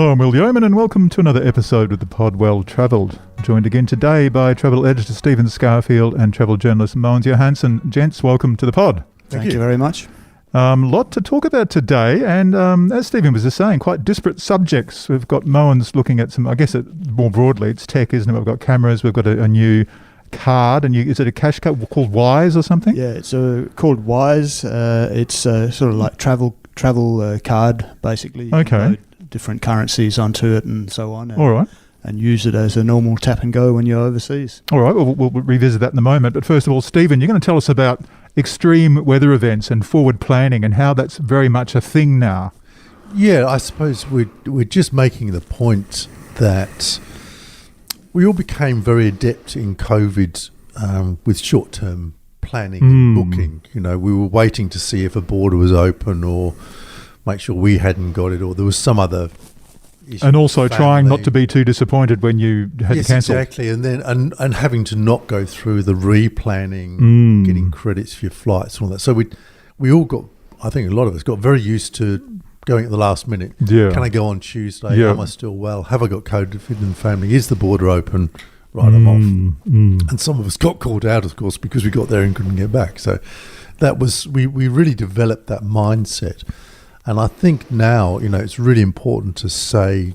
Hello, I'm Will Yeoman and welcome to another episode of the Pod Well Travelled. Joined again today by travel editor Stephen Scourfield and travel journalist Mogens Johansen. Gents, welcome to the pod. Thank you very much. Lot to talk about today, and as Stephen was just saying, quite disparate subjects. We've got Mogens looking at some, I guess more broadly, it's tech, isn't it? We've got cameras, we've got a new card, and is it a cash card called Wise or something? Yeah, it's called Wise. It's sort of like travel card, basically. You can load different currencies onto it and so on. All right. And use it as a normal tap and go when you're overseas. All right, well, we'll revisit that in a moment. But first of all, Stephen, you're going to tell us about extreme weather events and forward planning and how that's very much a thing now. Yeah, I suppose we're just making the point that we all became very adept in COVID with short-term planning and booking. You know, we were waiting to see if a border was open or make sure we hadn't got it or there was some other issue. And also trying not to be too disappointed when you had to cancel. Exactly. And then and having to not go through the replanning, getting credits for your flights and all that. So we all got, I think a lot of us got very used to going at the last minute. Yeah. Can I go on Tuesday? Yeah. Am I still well? Have I got COVID in the family? Is the border open? Right, I'm off. And some of us got called out, of course, because we got there and couldn't get back. So that was, we really developed that mindset. And I think now, you know, it's really important to say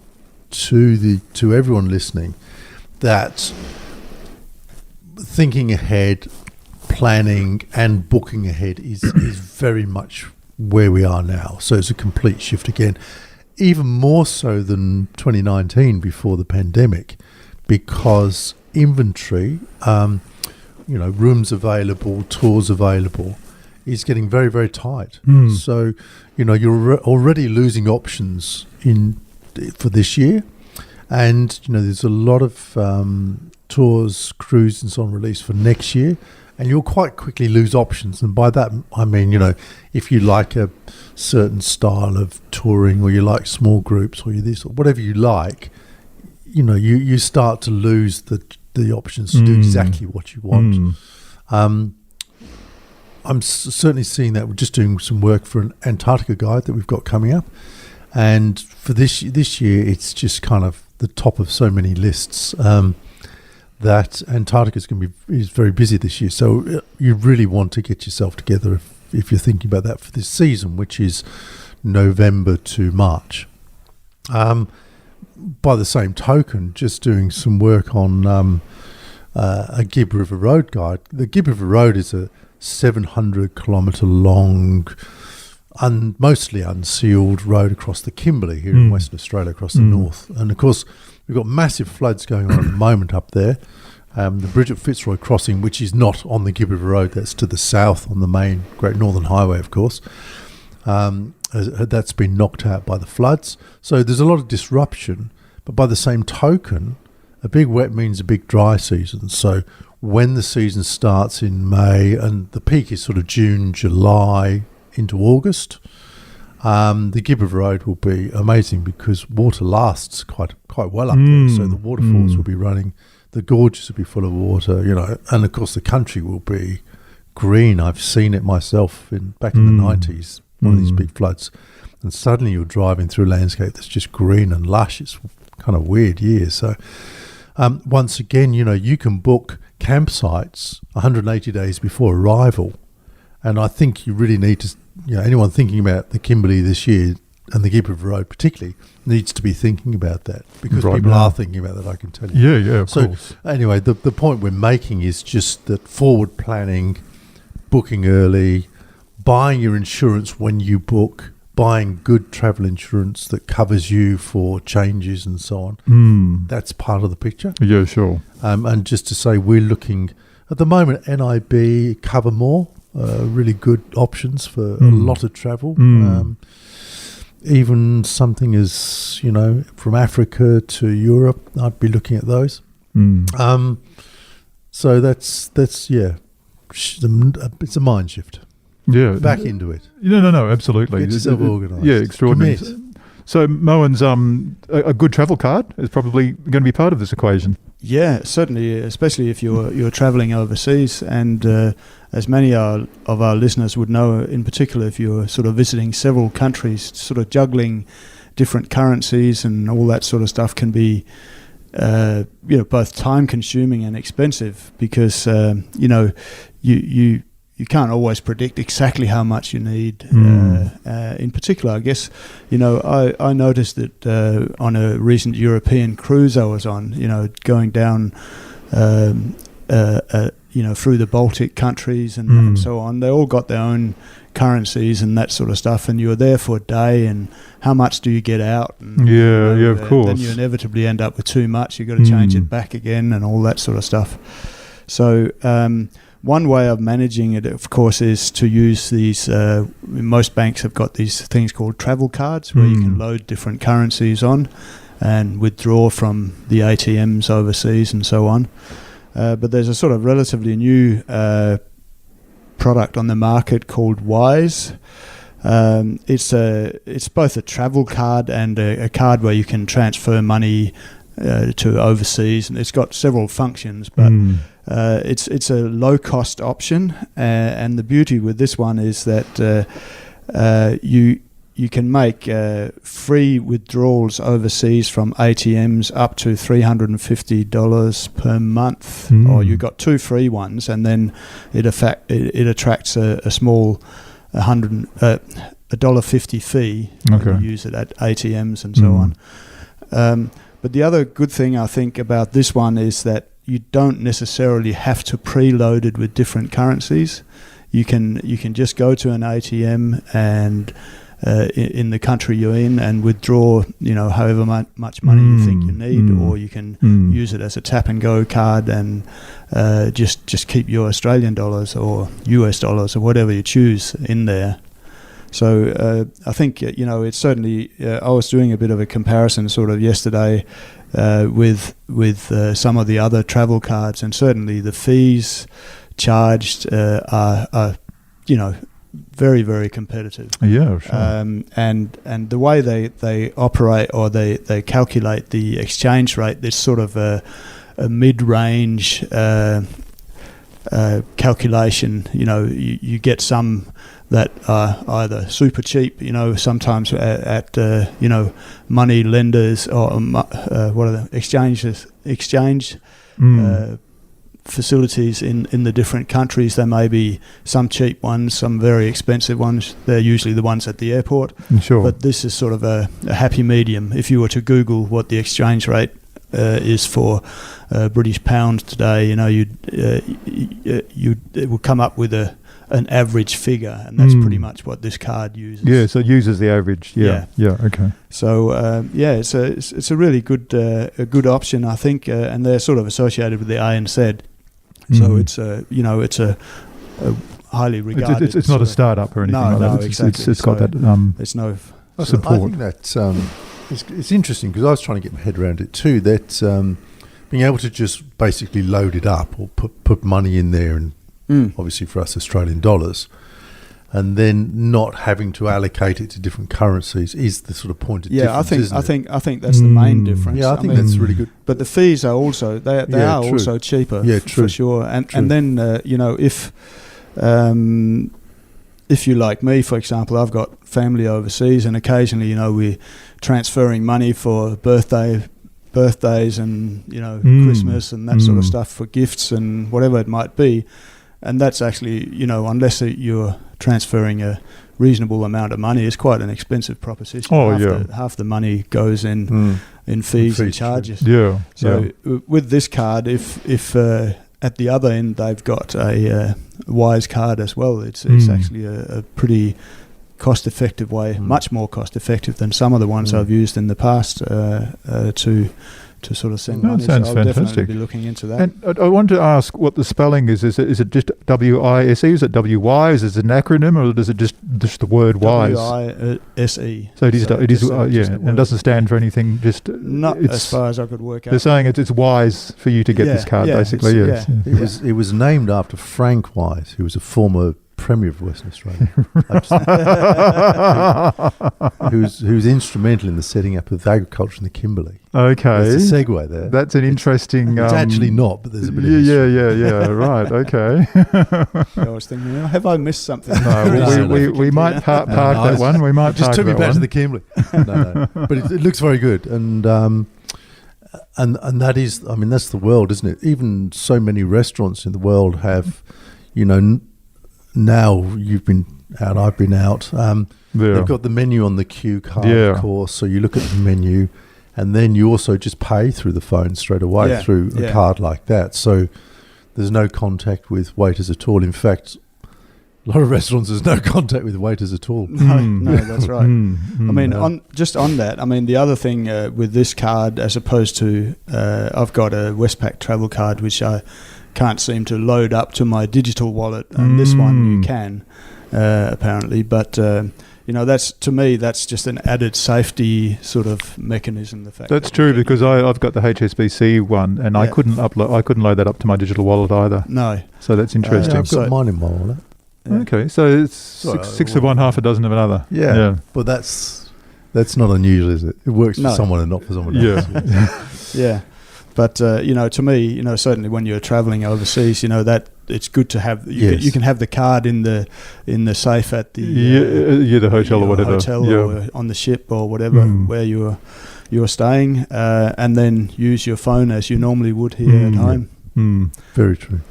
to everyone listening that thinking ahead, planning and booking ahead is very much where we are now. So it's a complete shift again, even more so than 2019 before the pandemic, because inventory, rooms available, tours available, is getting very, very tight. So, you know, you're already losing options for this year. And, you know, there's a lot of tours, cruises and so on released for next year. And you'll quite quickly lose options. And by that, I mean, you know, if you like a certain style of touring or you like small groups or you this or whatever you like, you know, you start to lose the options to do exactly what you want. I'm certainly seeing that. We're just doing some work for an Antarctica guide that we've got coming up. And for this year, it's just kind of the top of so many lists that Antarctica is very busy this year. So you really want to get yourself together if you're thinking about that for this season, which is November to March. By the same token, just doing some work on a Gibb River Road guide. The Gibb River Road is a 700-kilometre long, mostly unsealed road across the Kimberley here in Western Australia, across the north. And of course, we've got massive floods going on at the moment up there. The Bridget Fitzroy crossing, which is not on the Gibb River Road, that's to the south on the main Great Northern Highway, of course. That's been knocked out by the floods. So there's a lot of disruption. But by the same token, a big wet means a big dry season. So when the season starts in May, and the peak is sort of June, July into August, the Gibb River Road will be amazing because water lasts quite well up there. So the waterfalls will be running, the gorges will be full of water, you know, and of course the country will be green. I've seen it myself back in the 90s, one of these big floods, and suddenly you're driving through a landscape that's just green and lush. It's kind of weird year. So once again, you know, you can book campsites 180 days before arrival, and I think you really need to, you know, anyone thinking about the Kimberley this year and the Gibb River Road particularly needs to be thinking about that, because people are thinking about that, I can tell you. Yeah, of course. Anyway, the point we're making is just that forward planning, booking early, buying your insurance when you book, buying good travel insurance that covers you for changes and so on. That's part of the picture. Yeah, sure. And just to say, we're looking at the moment, NIB cover more, really good options for a lot of travel. Even something as, you know, from Africa to Europe, I'd be looking at those. So that's it's a mind shift. Yeah, back into it. No, absolutely. Get yourself organised. Yeah, extraordinary. Commit. So Mogens, a good travel card is probably going to be part of this equation. Yeah, certainly, especially if you're travelling overseas, and as many of our listeners would know, in particular, if you're sort of visiting several countries, sort of juggling different currencies and all that sort of stuff can be both time consuming and expensive, because you can't always predict exactly how much you need. In particular, I guess, I noticed that on a recent European cruise I was on, going down through the Baltic countries and so on, they all got their own currencies and that sort of stuff, and you were there for a day, and how much do you get out? And, of course. Then you inevitably end up with too much. You've got to change it back again and all that sort of stuff. So one way of managing it, of course, is to use these, most banks have got these things called travel cards where you can load different currencies on and withdraw from the ATMs overseas and so on. But there's a sort of relatively new product on the market called Wise. It's both a travel card and a card where you can transfer money to overseas, and it's got several functions, but it's a low cost option, and the beauty with this one is that you can make free withdrawals overseas from ATMs up to $350 per month, or you've got 2 free ones, and then it attracts a small $1.50 fee when you use it at ATMs and so on. But the other good thing I think about this one is that you don't necessarily have to preload it with different currencies. You can just go to an ATM and in the country you're in and withdraw, however much money you think you need, or you can use it as a tap and go card and just keep your Australian dollars or US dollars or whatever you choose in there. So I think it's certainly. I was doing a bit of a comparison sort of yesterday with some of the other travel cards, and certainly the fees charged are very, very competitive. Yeah, sure. And the way they operate, or they calculate the exchange rate, there's sort of a mid-range calculation. You get some that are either super cheap, sometimes at money lenders, or what are the exchange facilities in the different countries. There may be some cheap ones, some very expensive ones. They're usually the ones at the airport. Sure. But this is sort of a happy medium. If you were to Google what the exchange rate is for British pounds today, it will come up with an average figure, and that's pretty much what this card uses. Yeah, so it uses the average. Yeah, okay. So it's a really good option, I think, and they're sort of associated with the ANZ. So it's a highly regarded. It's not a startup or anything like that. Exactly. It's got that it's no support. I think that it's interesting, because I was trying to get my head around it too. That being able to just basically load it up or put money in there, and obviously for us Australian dollars, and then not having to allocate it to different currencies is the sort of point of difference. I think that's the main difference. Yeah, I think that's really good. But the fees are also also cheaper. Yeah, true. For sure. And then if you like me, for example, I've got family overseas, and occasionally we're transferring money for birthdays and Christmas and that sort of stuff, for gifts and whatever it might be. And that's actually, unless you're transferring a reasonable amount of money, it's quite an expensive proposition. Half the money goes in fees and charges. Yeah. So with this card, if at the other end they've got a Wise card as well, it's actually a pretty cost-effective way, much more cost-effective than some of the ones I've used in the past to sort of send money. Sounds I'll fantastic. definitely be looking into that. And I wanted to ask what the spelling is. Is it just WISE? Is it WY? Is it an acronym, or is it just the word WISE? WISE. So it is. And it doesn't stand for anything. Not as far as I could work out. They're saying it's wise for you to get this card, basically. Yes. It was named after Frank Wise, who was a former Premier of Western Australia, who's instrumental in the setting up of agriculture in the Kimberley. Okay. There's a segue there. That's an interesting... It's actually not, but there's a bit of history. Yeah, right, okay. I was thinking, have I missed something? No, we might park that one. We might just park took me that back one. to the Kimberley. No. But it looks very good. And that is, I mean, that's the world, isn't it? Even so many restaurants in the world have, now you've been out, I've been out. They've got the menu on the cue card, of course. So you look at the menu, and then you also just pay through the phone straight away through a card like that. So there's no contact with waiters at all. In fact, a lot of restaurants, there's no contact with waiters at all. No, that's right. I mean, on that, I mean, the other thing with this card, as opposed to, I've got a Westpac travel card, which I can't seem to load up to my digital wallet, and this one you can, apparently. But that's, to me, that's just an added safety sort of mechanism. The fact that's true, because I've got the HSBC one, and I couldn't load that up to my digital wallet either. No, so that's interesting. I've got mine in my wallet. Yeah. Okay, so it's six of one, half a dozen of another. Yeah. But that's not unusual, is it? It works for someone and not for someone else. Yeah. But to me, certainly when you're travelling overseas, that it's good to have. You can have the card in the safe at the the hotel or whatever, or on the ship or whatever where you're staying, and then use your phone as you normally would here at home. Very true.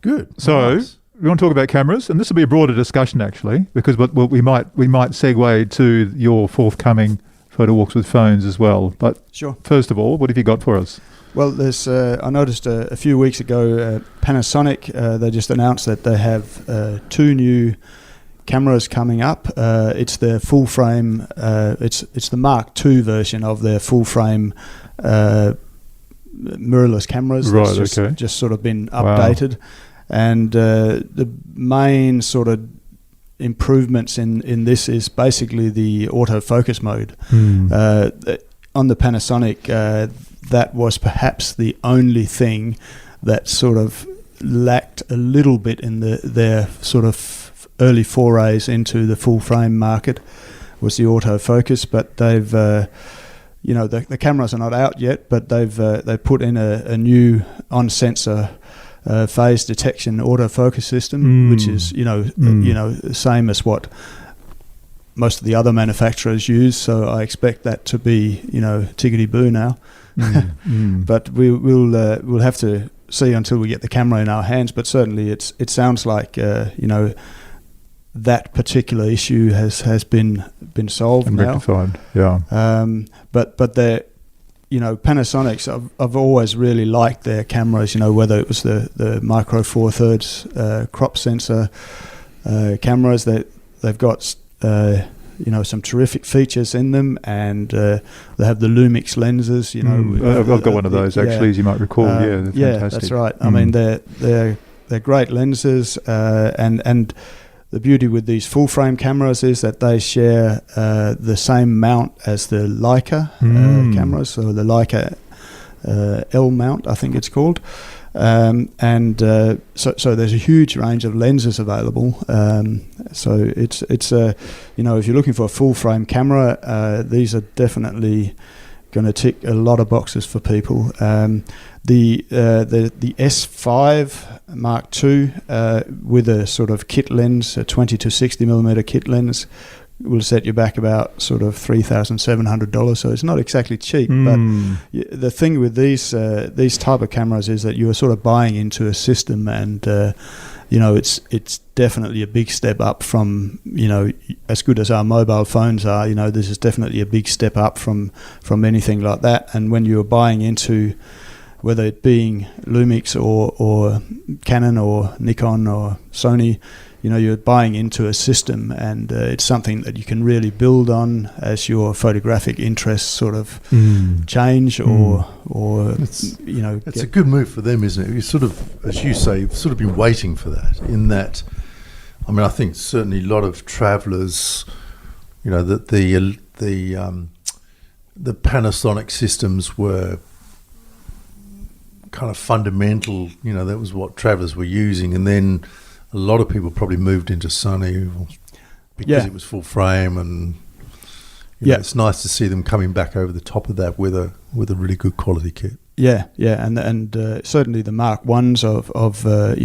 Good. So. Nice. We want to talk about cameras, and this will be a broader discussion actually, because we might segue to your forthcoming photo walks with phones as well. But sure. First of all, what have you got for us? Well, there's I noticed a few weeks ago, Panasonic they just announced that they have 2 new cameras coming up. It's their full frame. It's the Mark II version of their full frame mirrorless cameras. Right. It's Okay. Just sort of been updated. Wow. And the main sort of improvements in this is basically the autofocus mode. On the Panasonic, that was perhaps the only thing that sort of lacked a little bit in their sort of early forays into the full frame market, was the autofocus. But they've the cameras are not out yet, but they've put in a new on sensor phase detection autofocus system, which is the same as what most of the other manufacturers use. So I expect that to be tickety boo now. But we'll have to see until we get the camera in our hands. But certainly it sounds like that particular issue has been solved and now. Rectified. Yeah. But they're Panasonic's, I've always really liked their cameras, whether it was the Micro Four Thirds crop sensor cameras, that they've got, some terrific features in them, and they have the Lumix lenses, I've got one of those actually, as you might recall. They're fantastic. That's right. I mean, they're great lenses, and the beauty with these full frame cameras is that they share the same mount as the Leica cameras, so the Leica L mount, I think it's called. So there's a huge range of lenses available. So it's if you're looking for a full frame camera, these are definitely going to tick a lot of boxes for people. The S5 Mark II with a sort of kit lens, a 20 to 60 millimeter kit lens, will set you back about sort of $3,700. So it's not exactly cheap. But the thing with these type of cameras is that you are sort of buying into a system, and it's definitely a big step up from as good as our mobile phones are. This is definitely a big step up from anything like that. And when you're buying into, whether it being Lumix or Canon or Nikon or Sony, you're buying into a system, and it's something that you can really build on as your photographic interests sort of change or it's a good move for them, isn't it? You sort of, as you say, you've sort of been waiting for that. In that, I mean, I think certainly a lot of travellers, that the Panasonic systems were kind of fundamental. That was what travellers were using, and then a lot of people probably moved into Sunny because it was full frame, and you know, it's nice to see them coming back over the top of that with a really good quality kit. Yeah, and certainly the Mark 1s of the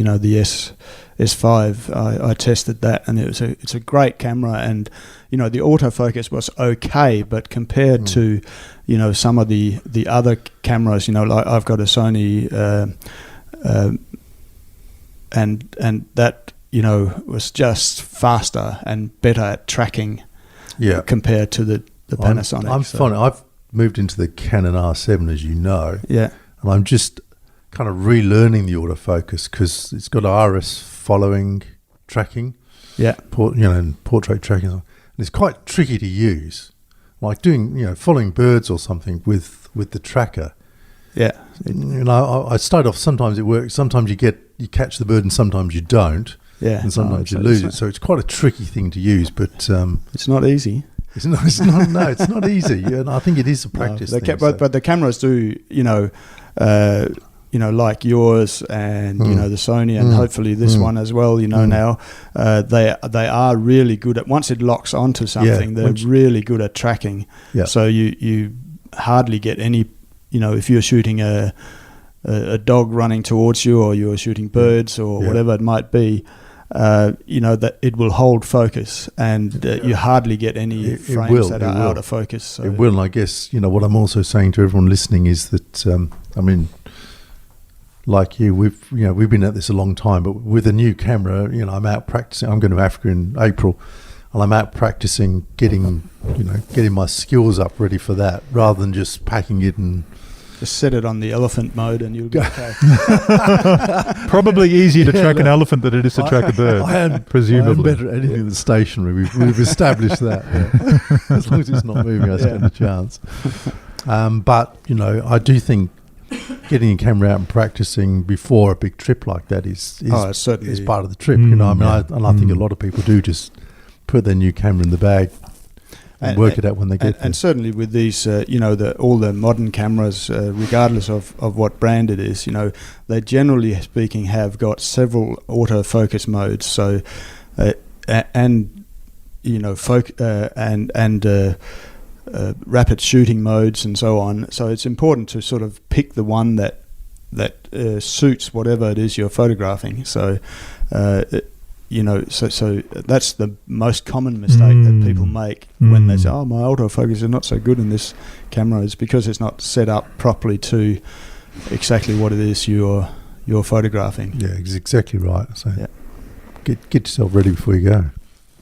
S5, I tested that, and it's a great camera, and the autofocus was okay, but compared to some of the other cameras, like I've got a Sony, and that was just faster and better at tracking, compared to the Panasonic. I'm finding I've moved into the Canon R7, as you know. Yeah. And I'm just kind of relearning the autofocus because it's got RS following tracking. Yeah. And portrait tracking. And it's quite tricky to use. Like doing, following birds or something with the tracker. Yeah. I start off, sometimes it works, sometimes you catch the bird and sometimes you don't. Yeah. And sometimes you lose it. So it's quite a tricky thing to use, but it's not easy. It's not easy. And I think it is a practice thing. But the cameras do, like yours and the Sony and hopefully this one as well. Now they are really good at, once it locks onto something, they're really good at tracking. Yeah. So you hardly get any, if you're shooting a dog running towards you, or you're shooting birds or whatever it might be. That it will hold focus, and you hardly get any frames that are out of focus. So. It will, and I guess, what I'm also saying to everyone listening is that, like you, we've been at this a long time, but with a new camera, I'm out practicing. I'm going to Africa in April, and I'm out practicing getting my skills up ready for that, rather than just packing it and... Just set it on the elephant mode and you'll be okay. Probably easier to track an elephant than it is to track a bird, presumably. I'm better at anything than stationary. We've established that. Yeah. As long as it's not moving, I stand a chance. But, I do think getting a camera out and practicing before a big trip like that is part of the trip. I think a lot of people do just put their new camera in the bag and work it out when they get there. And certainly with these, all the modern cameras, regardless of what brand it is, they generally speaking have got several autofocus modes. So, rapid shooting modes and so on. So it's important to sort of pick the one that suits whatever it is you're photographing. So. So that's the most common mistake that people make when they say, "Oh, my autofocus is not so good in this camera," is because it's not set up properly to exactly what it is you're photographing. Yeah, exactly right. So get yourself ready before you go.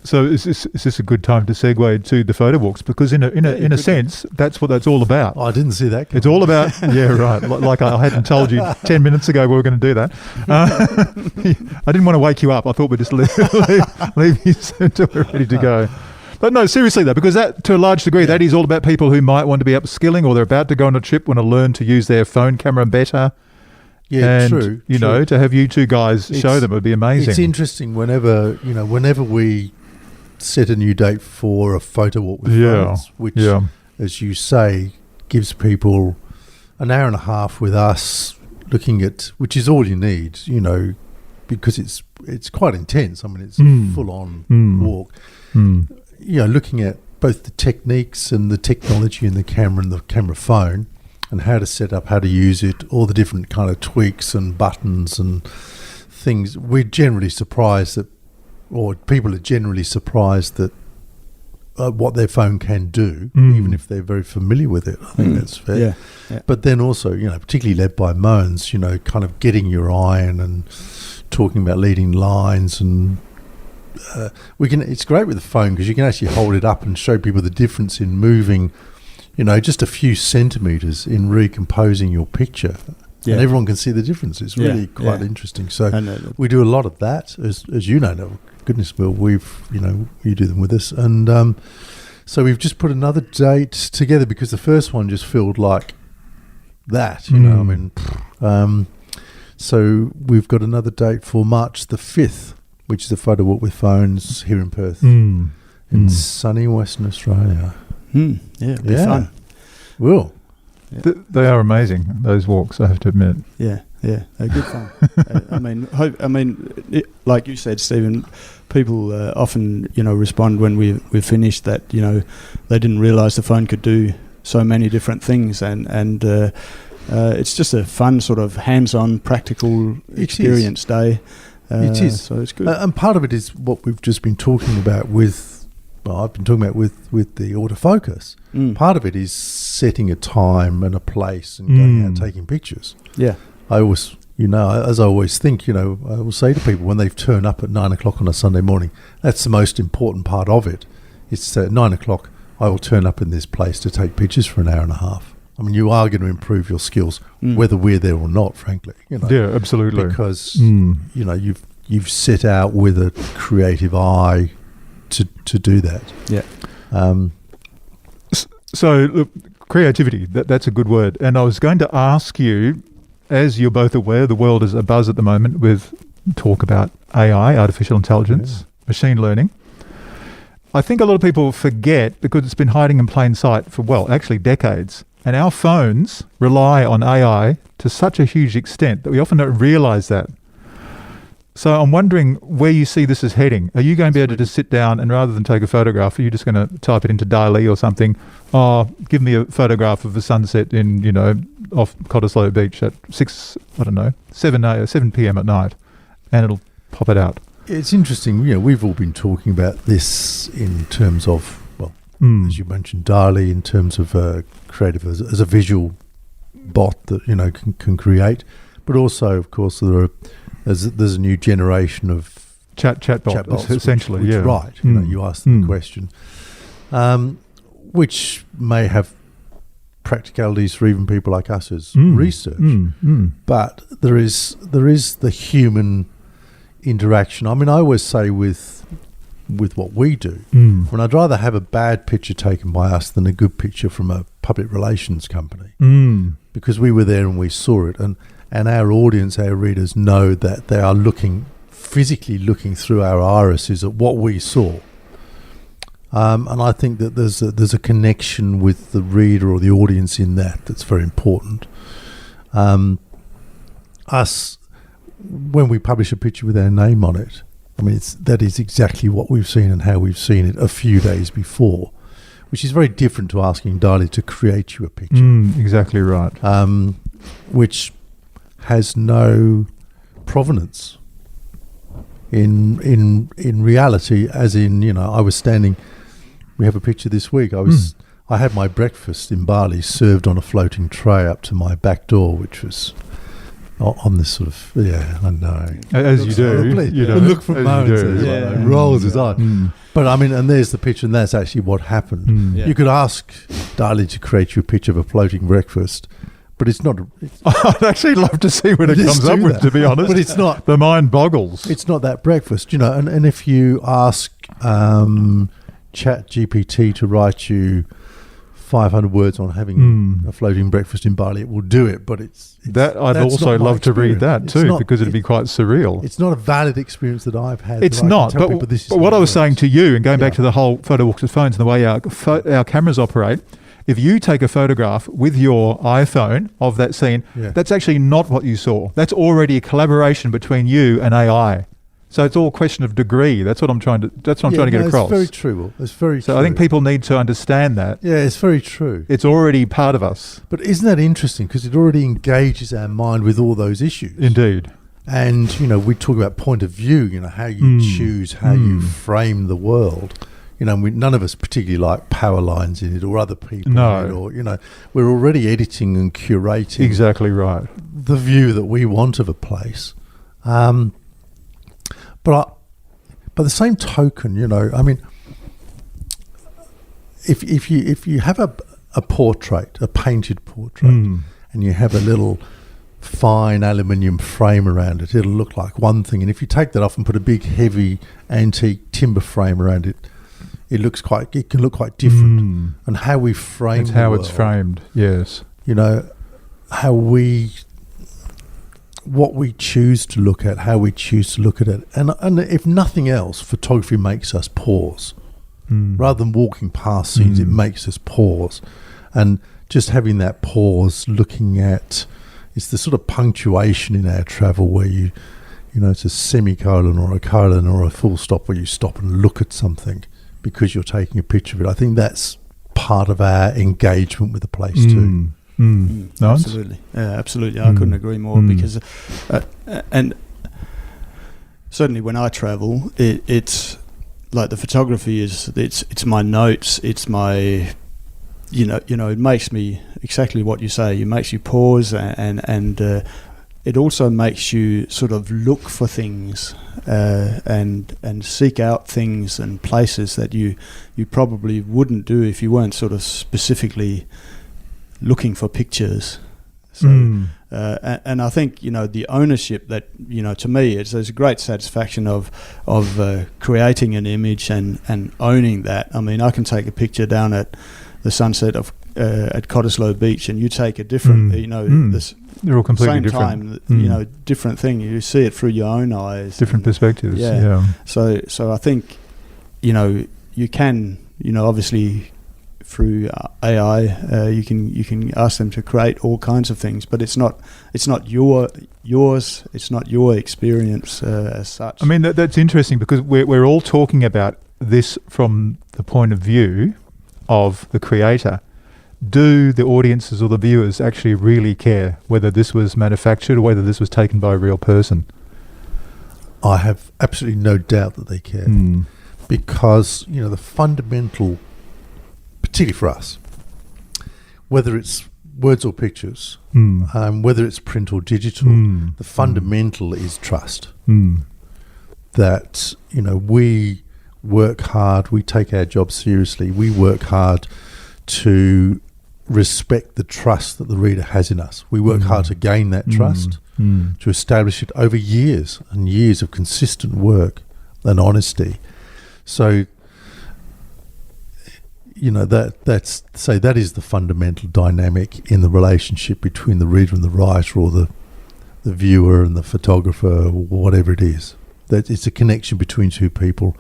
So is this a good time to segue to the photo walks? Because in a sense, that's what that's all about. Oh, I didn't see that. It's all about, right. Like I hadn't told you 10 minutes ago we were going to do that. I didn't want to wake you up. I thought we'd just leave you until we're ready to go. But no, seriously though, because that, to a large degree, that is all about people who might want to be upskilling, or they're about to go on a trip, want to learn to use their phone camera better. Yeah, and, true. To have you two guys show them would be amazing. It's interesting whenever we set a new date for a photo walk with friends, which, as you say, gives people an hour and a half with us looking at, which is all you need, because it's quite intense. I mean, it's a full-on walk. Looking at both the techniques and the technology in the camera and the camera phone, and how to set up, how to use it, all the different kind of tweaks and buttons and things. We're generally surprised that, or people are generally surprised that what their phone can do, even if they're very familiar with it. I think that's fair. Yeah. But then also, particularly led by Mogens, kind of getting your eye in and talking about leading lines, and it's great with the phone because you can actually hold it up and show people the difference in moving, just a few centimetres in recomposing your picture. Yeah. And everyone can see the difference. It's really quite interesting. So we do a lot of that, as you know. Goodness, Will, you do them with us, and so we've just put another date together because the first one just felt like that. So we've got another date for March the 5th, which is a photo walk with phones here in Perth, in sunny Western Australia. It'll be fun. Will. They are amazing, those walks, I have to admit. Yeah. Yeah, they're good fun. Like you said, Stephen, people often, respond when we've finished that, they didn't realise the phone could do so many different things, and it's just a fun sort of hands-on, practical experience day. It is. So it's good. And part of it is what we've just been talking about I've been talking about with the autofocus. Part of it is setting a time and a place and going out and taking pictures. Yeah. I always, as I always think, I will say to people when they've turned up at 9 o'clock on a Sunday morning, that's the most important part of it. It's at 9 o'clock, I will turn up in this place to take pictures for an hour and a half. I mean, you are going to improve your skills, whether we're there or not, frankly. Yeah, absolutely. Because, you've set out with a creative eye to do that. Yeah. So, look, creativity, that's a good word. And I was going to ask you, as you're both aware, the world is abuzz at the moment with talk about AI, artificial intelligence, machine learning. I think a lot of people forget, because it's been hiding in plain sight for, actually decades. And our phones rely on AI to such a huge extent that we often don't realise that. So I'm wondering where you see this is heading. Are you going to be able to just sit down and rather than take a photograph, are you just going to type it into DALL-E or something? Oh, give me a photograph of a sunset in, off Cottesloe Beach at 7 p.m. at night, and it'll pop it out. It's interesting. We've all been talking about this in terms of, as you mentioned, DALL-E, in terms of creative as a visual bot that, can create. But also, of course, there's a new generation of chatbots, essentially. Which right. You asked them the question, which may have practicalities for even people like us as research. But there is the human interaction. I mean, I always say with what we do, when I'd rather have a bad picture taken by us than a good picture from a public relations company, because we were there and we saw it, and our audience, our readers, know that they are physically looking through our irises at what we saw. And I think that there's a connection with the reader or the audience in that's very important. Us, when we publish a picture with our name on it, I mean, that is exactly what we've seen and how we've seen it a few days before, which is very different to asking DALL-E to create you a picture. Exactly right. Which has no provenance in reality, as in, I was standing, we have a picture this week, I had my breakfast in Bali served on a floating tray up to my back door, which was on this sort of, I know. As you do. Look from Mogens rolls his eye. But I mean, and there's the picture, and that's actually what happened. You could ask DALL-E to create you a picture of a floating breakfast, but it's not. I'd actually love to see what it comes up with, to be honest. But it's not. The mind boggles. It's not that breakfast, and if you ask ChatGPT to write you 500 words on having a floating breakfast in Bali, it will do it, but that I'd also love to read that too, because it'd be quite surreal. It's not a valid experience that I've had. It's not, but what I was saying to you, and going back to the whole photo walks with phones and the way our cameras operate, if you take a photograph with your iPhone of that scene, that's actually not what you saw. That's already a collaboration between you and AI. So it's all a question of degree. That's what I'm trying to get across. It's very true. It's very true. So I think people need to understand that. Yeah, it's very true. It's already part of us. But isn't that interesting? Because it already engages our mind with all those issues. Indeed. And, we talk about point of view, how you choose, how you frame the world. None of us particularly like power lines in it or other people. No. In it, or, we're already editing and curating. Exactly right. The view that we want of a place. But by the same token, I mean, if you have a portrait, a painted portrait, and you have a little fine aluminium frame around it, it'll look like one thing. And if you take that off and put a big, heavy, antique timber frame around it, it can look quite different. And how we frame it's how it's framed, yes. What we choose to look at, how we choose to look at it. And if nothing else, photography makes us pause. Rather than walking past scenes, it makes us pause. And just having that pause, looking at, it's the sort of punctuation in our travel where it's a semicolon or a colon or a full stop where you stop and look at something because you're taking a picture of it. I think that's part of our engagement with the place too. Absolutely. Absolutely. I couldn't agree more because, and certainly when I travel, it's like the photography it's my notes, it's my, it makes me exactly what you say. It makes you pause and it also makes you sort of look for things and seek out things and places that you probably wouldn't do if you weren't sort of specifically looking for pictures. So, and I think the ownership that to me there's a great satisfaction of creating an image and owning that. I mean, I can take a picture down at the sunset of at Cottesloe Beach, and you take a different, they're all completely same different. time, different thing. You see it through your own eyes, different perspectives. Yeah. So I think, you can, obviously through AI, you can ask them to create all kinds of things, but it's not yours. It's not your experience as such. I mean, that's interesting because we're all talking about this from the point of view of the creator. Do the audiences or the viewers actually really care whether this was manufactured or whether this was taken by a real person? I have absolutely no doubt that they care because, the fundamental, particularly for us, whether it's words or pictures, whether it's print or digital, the fundamental is trust. That, we work hard, we take our job seriously, we work hard to respect the trust that the reader has in us. We work hard to gain that trust, to establish it over years and years of consistent work and honesty. So, that is the fundamental dynamic in the relationship between the reader and the writer, or the viewer and the photographer, or whatever it is. That it's a connection between two people,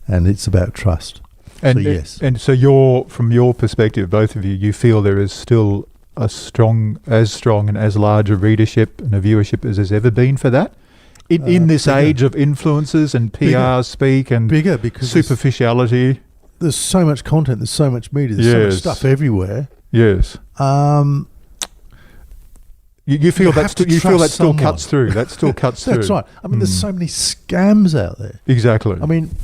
and it's about trust. And so yes. And so from your perspective, both of you, you feel there is still as strong and as large a readership and a viewership as there's ever been for that? In this age of influencers and PR speak and bigger because superficiality. There's so much content, there's so much media, there's so much stuff everywhere. Yes. You feel that still cuts through. That still cuts through. That's right. I mean, there's so many scams out there. Exactly. I mean,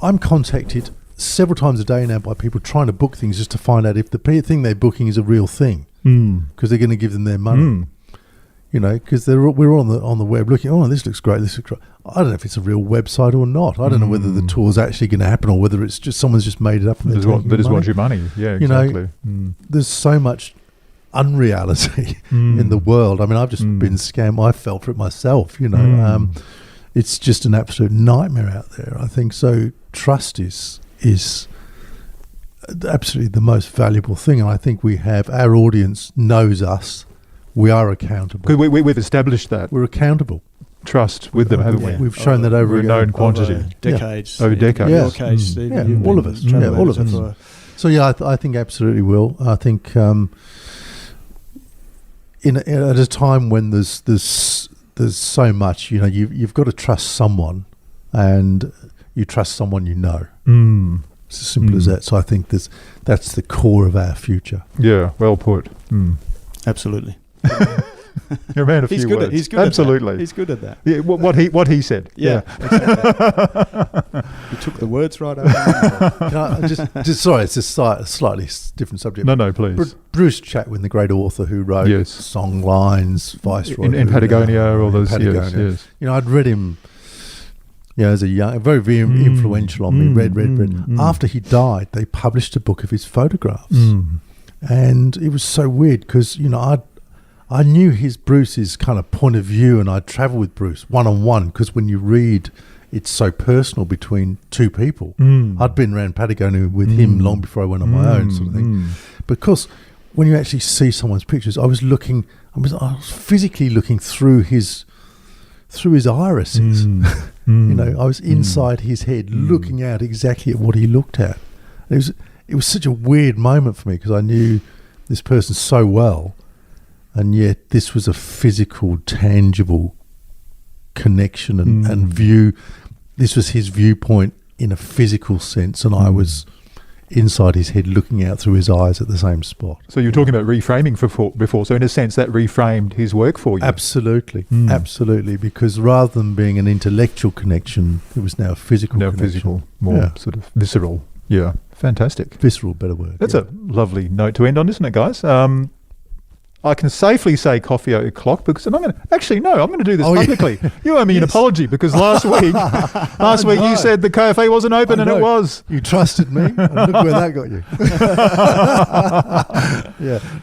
I'm contacted several times a day now by people trying to book things just to find out if the thing they're booking is a real thing, because they're going to give them their money. Because we're on the web looking. Oh, this looks great. I don't know if it's a real website or not. I don't know whether the tour's actually going to happen or whether it's just someone's just made it up. And they just want your money. Yeah, exactly. There's so much unreality in the world. I mean, I've just been scammed. I fell for it myself. It's just an absolute nightmare out there. I think so. Trust is absolutely the most valuable thing, and I think we have our audience knows us. We are accountable. We've established that. We're accountable. Trust with them, haven't we? We've shown that over a known quantity. Decades. Over decades. Yeah. Your case, Stephen, all of us. Yeah, all of us. So I think absolutely will. I think at a time when there's so much, you've got to trust someone, and you trust someone you know. It's as simple as that. So I think that's the core of our future. Yeah, well put. Absolutely. You're a man of few words. He's good Absolutely. at that. He's good at that. Yeah, what he said. Yeah. Exactly. You took the words right out. Can I just sorry, it's a slightly different subject. No, please. Bruce Chatwin, the great author who wrote Song Lines, Viceroy. In Patagonia, all those. Yes. I'd read him as a young, very, very influential on me. Read. After he died, they published a book of his photographs. And it was so weird because, I knew Bruce's kind of point of view, and I'd travel with Bruce one-on-one because when you read, it's so personal between two people. I'd been around Patagonia with him long before I went on my own sort of thing. Because when you actually see someone's pictures, I was physically looking through his irises. I was inside his head looking out exactly at what he looked at. It was such a weird moment for me because I knew this person so well. and yet this was a physical, tangible connection and view. This was his viewpoint in a physical sense, and I was inside his head looking out through his eyes at the same spot. So you were talking about reframing before. So in a sense, that reframed his work for you. Absolutely, absolutely. Because rather than being an intellectual connection, it was now a physical connection. Physical, more sort of visceral. Yeah, fantastic. Visceral, better word. That's a lovely note to end on, isn't it, guys? I can safely say coffee o'clock because I'm going to do this publicly. Yeah. You owe me an apology because last week you said the cafe wasn't open and it was. You trusted me and look where that got you.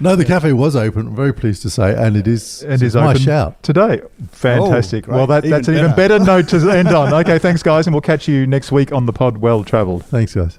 No, the cafe was open, I'm very pleased to say, and it is my open shout today. Fantastic. Well, that's an even better note to end on. Okay, thanks guys, and we'll catch you next week on the pod Well Travelled. Thanks guys.